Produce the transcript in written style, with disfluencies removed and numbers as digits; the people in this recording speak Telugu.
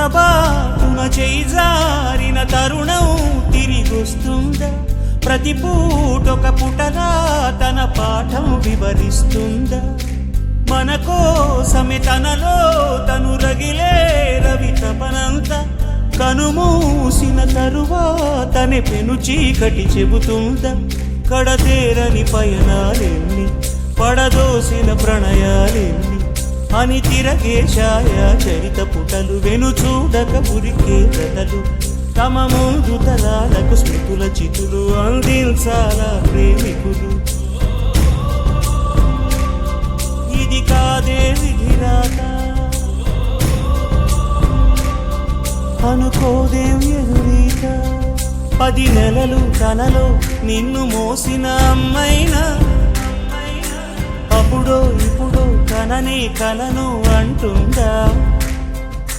పొరపాటున చేయి జారిన తరుణం తిరిగొస్తుందా? ప్రతి పూటొక పుటలా తన పాఠం వివరిస్తుందా? మన కోసమే తనలో తను రగిలే రవి తపనంత కనుమూసిన తరువాతనే పెను చీకటి చెబుతుందా? కడతేరని పయనాలెన్ని పడదోసిన ప్రణయాలెన్ని అని తిరగే ఛాయా చరిత పుటలు వెను చూడక పురికే కథలు తమ ముందు తరాలకు స్మృతుల చితులు అందించాలా ప్రేమికులు. ఇది కాదే విధిరాత అనుకోదేం ఎదురీత. 10 నెలలు తనలో నిన్ను మోసిన అమ్మైనా అప్పుడో ఇప్పుడో కననే కలను అంటుందా?